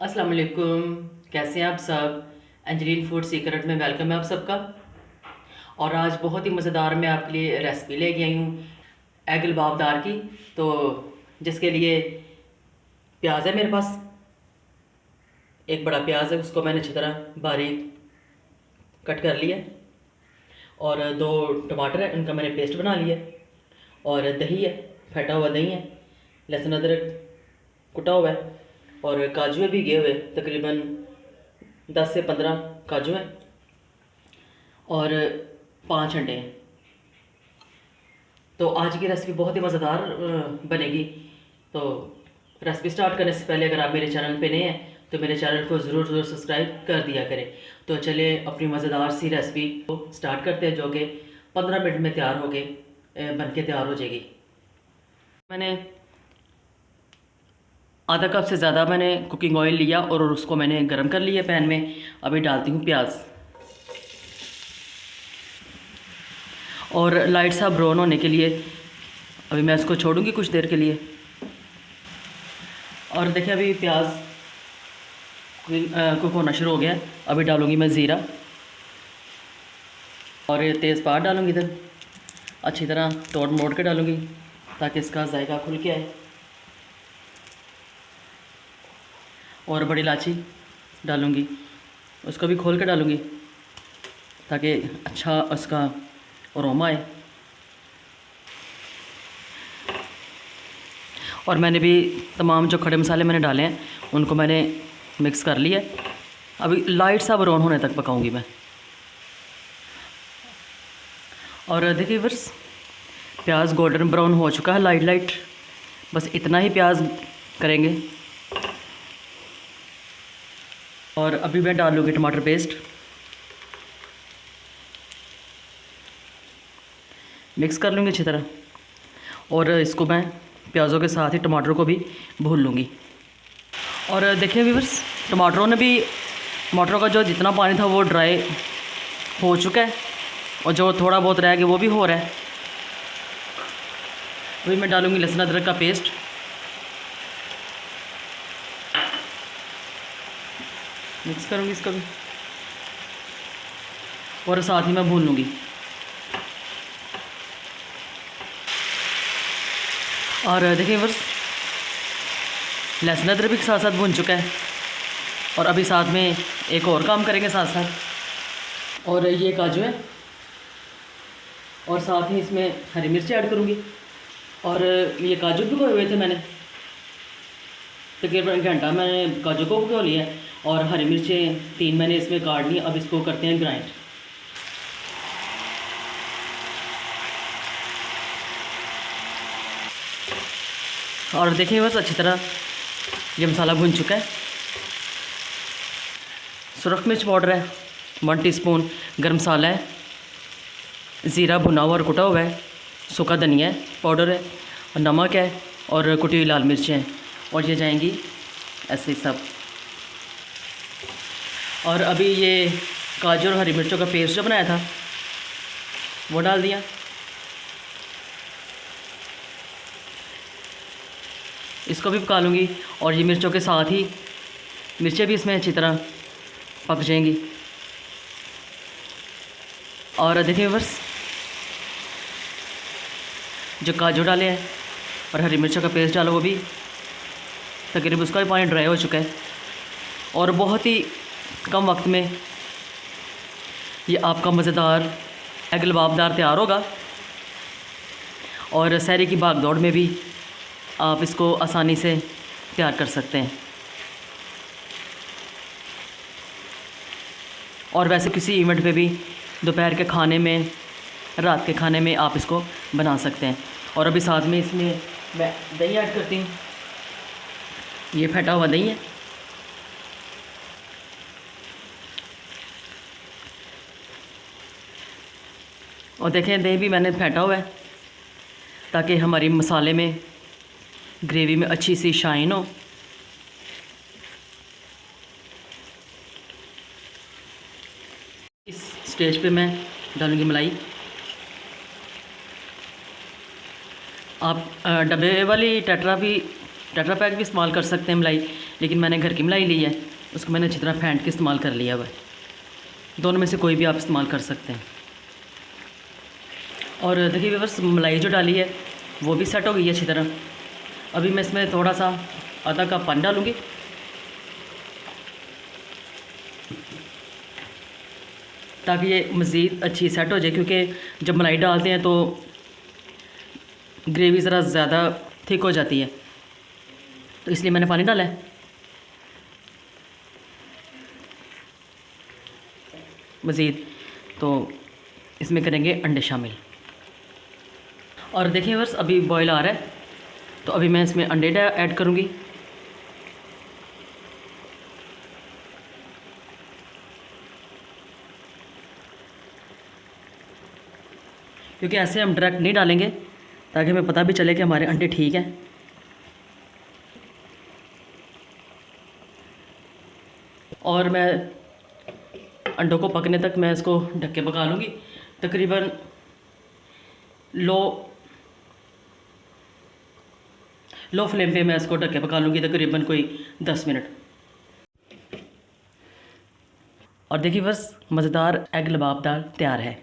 अस्सलाम वालेकुम। कैसे हैं आप सब। एंजलीन फूड सीक्रेट में वेलकम है आप सबका। और आज बहुत ही मज़ेदार मैं आपके लिए रेसिपी लेके आई हूँ एग लबाबदार की। तो जिसके लिए प्याज है मेरे पास, एक बड़ा प्याज है, उसको मैंने अच्छी तरह बारीक कट कर लिया है। और दो टमाटर है, उनका मैंने पेस्ट बना लिया है। और दही है, फटा हुआ दही है, लहसुन अदरक कुटा हुआ है। और काजू है भीगे हुए, तकरीबन 10 से 15 काजू हैं। और 5 अंडे हैं। तो आज की रेसिपी बहुत ही मज़ेदार बनेगी। तो रेसिपी स्टार्ट करने से पहले अगर आप मेरे चैनल पे नए हैं तो मेरे चैनल को ज़रूर सब्सक्राइब कर दिया करें। तो चलिए अपनी मज़ेदार सी रेसिपी को स्टार्ट करते हैं, जो कि 15 मिनट में तैयार होके बन के तैयार हो जाएगी। मैंने आधा कप से ज़्यादा मैंने कुकिंग ऑयल लिया और उसको मैंने गर्म कर लिया पैन में। अभी डालती हूँ प्याज, और लाइट सा ब्राउन होने के लिए अभी मैं इसको छोड़ूंगी कुछ देर के लिए। और देखिए अभी प्याज कुक होना शुरू हो गया। अभी डालूंगी मैं ज़ीरा और ये तेज़पात डालूंगी इधर, अच्छी तरह तोड़ मोड़ के डालूंगी ताकि इसका जायका खुल के आए। और बड़ी इलायची डालूंगी, उसको भी खोल के डालूंगी ताकि अच्छा उसका अरोमा आए। और मैंने भी तमाम जो खड़े मसाले मैंने डाले हैं उनको मैंने मिक्स कर लिया। अभी लाइट सा ब्राउन होने तक पकाऊंगी मैं। और देखिए बस प्याज गोल्डन ब्राउन हो चुका है, लाइट, बस इतना ही प्याज करेंगे। और अभी मैं डालूँगी टमाटर पेस्ट, मिक्स कर लूँगी अच्छी तरह। और इसको मैं प्याज़ों के साथ ही टमाटर को भी भून लूँगी। और देखिए व्यूअर्स, टमाटरों का जो जितना पानी था वो ड्राई हो चुका है, और जो थोड़ा बहुत रह गया वो भी हो रहा है। अभी मैं डालूँगी लहसुन अदरक का पेस्ट, मिक्स करूँगी इसको भी, और साथ ही मैं भून लूँगी। और देखिए बस लहसुन अदरक भी साथ साथ भून चुका है। और अभी साथ में एक और काम करेंगे साथ साथ, और ये काजू है, और साथ ही इसमें हरी मिर्ची ऐड करूँगी। और ये काजू भिगोए हुए थे मैंने, तकरीबन घंटा मैंने काजू को भिगो लिया। और हरी मिर्चें 3 मैंने इसमें काट ली। अब इसको करते हैं ग्राइंड। और देखिए बस अच्छी तरह ये मसाला भुन चुका है। सुरख मिर्च पाउडर है 1 टीस्पून, गर्म मसाला है, ज़ीरा भुना हुआ और कुटा हुआ है, सूखा धनिया है पाउडर है, और नमक है, और कुटी हुई लाल मिर्चें हैं। और ये जाएंगी ऐसे ही सब। और अभी ये काजू और हरी मिर्चों का पेस्ट जो बनाया था वो डाल दिया। इसको भी पका लूँगी, और ये मिर्चों के साथ ही मिर्चें भी इसमें अच्छी तरह पक जाएंगी। और देखिए बस जो काजू डाले हैं और हरी मिर्चों का पेस्ट डालो वो भी तकरीबन उसका भी पानी ड्राई हो चुका है। और बहुत ही कम वक्त में ये आपका मज़ेदार एग लबाबदार तैयार होगा। और सहरी की भागदौड़ में भी आप इसको आसानी से तैयार कर सकते हैं। और वैसे किसी इवेंट पे भी दोपहर के खाने में, रात के खाने में आप इसको बना सकते हैं। और अभी साथ में इसमें मैं दही ऐड करती हूँ। ये फटा हुआ दही है, और देखें दही भी मैंने फेंटा हुआ है ताकि हमारी मसाले में, ग्रेवी में अच्छी सी शाइन हो। इस स्टेज पे मैं डालूँगी मलाई। आप डब्बे वाली टेट्रा पैक भी इस्तेमाल कर सकते हैं मलाई, लेकिन मैंने घर की मलाई ली है, उसको मैंने अच्छी तरह फेंट के इस्तेमाल कर लिया हुआ है। दोनों में से कोई भी आप इस्तेमाल कर सकते हैं। और देखिए व्यूअर्स, मलाई जो डाली है वो भी सेट हो गई है अच्छी तरह। अभी मैं इसमें थोड़ा सा आधा कप पानी डालूँगी। ताकि ये मज़ीद अच्छी सेट हो जाए, क्योंकि जब मलाई डालते हैं तो ग्रेवी ज़रा ज़्यादा थिक हो जाती है, तो इसलिए मैंने पानी डाला है। मज़ीद तो इसमें करेंगे अंडे शामिल। और देखिए बस अभी बॉयल आ रहा है, तो अभी मैं इसमें अंडे ऐड करूँगी। क्योंकि ऐसे हम डायरेक्ट नहीं डालेंगे, ताकि हमें पता भी चले कि हमारे अंडे ठीक हैं। और मैं अंडों को पकने तक मैं इसको ढक के पका लूँगी। तकरीबन लो फ्लेम पे मैं इसको ढक के पका लूँगी, तकरीबन कोई 10 मिनट। और देखिए बस मज़ेदार एग लबाबदार तैयार है।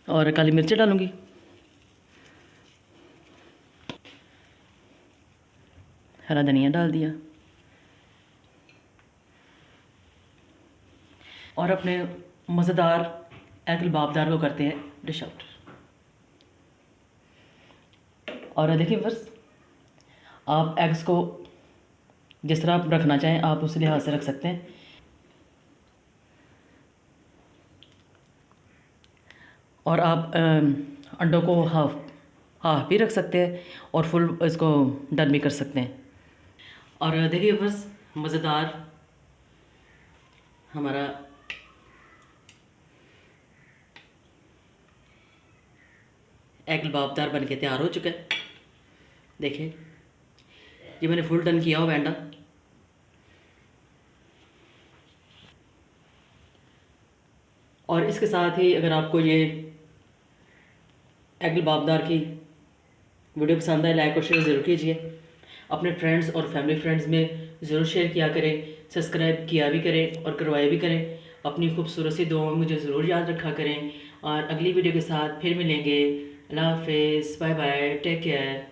और काली मिर्च डालूँगी। हरा धनिया डाल दिया। और अपने मज़ेदार एग लबाबदार को करते हैं डिश आउट। और देखिए बस आप एग्स को जिस तरह आप रखना चाहें आप उस लिहाज से रख सकते हैं। और आप अंडों को हाफ भी रख सकते हैं और फुल इसको डन भी कर सकते हैं। और देखिए बस मज़ेदार हमारा एग लबाबदार बन के तैयार हो चुका है। देखिए ये मैंने फुल डन किया हुआ अंडा। और इसके साथ ही अगर आपको ये एग लबाबदार की वीडियो पसंद आए, लाइक और शेयर ज़रूर कीजिए। अपने फ्रेंड्स और फैमिली फ्रेंड्स में ज़रूर शेयर किया करें, सब्सक्राइब किया भी करें और करवाए भी करें। अपनी खूबसूरत सी दुआओं में मुझे ज़रूर याद रखा करें। और अगली वीडियो के साथ फिर मिलेंगे। अल्लाह हाफ़िज़, बाय बाय, टेक केयर।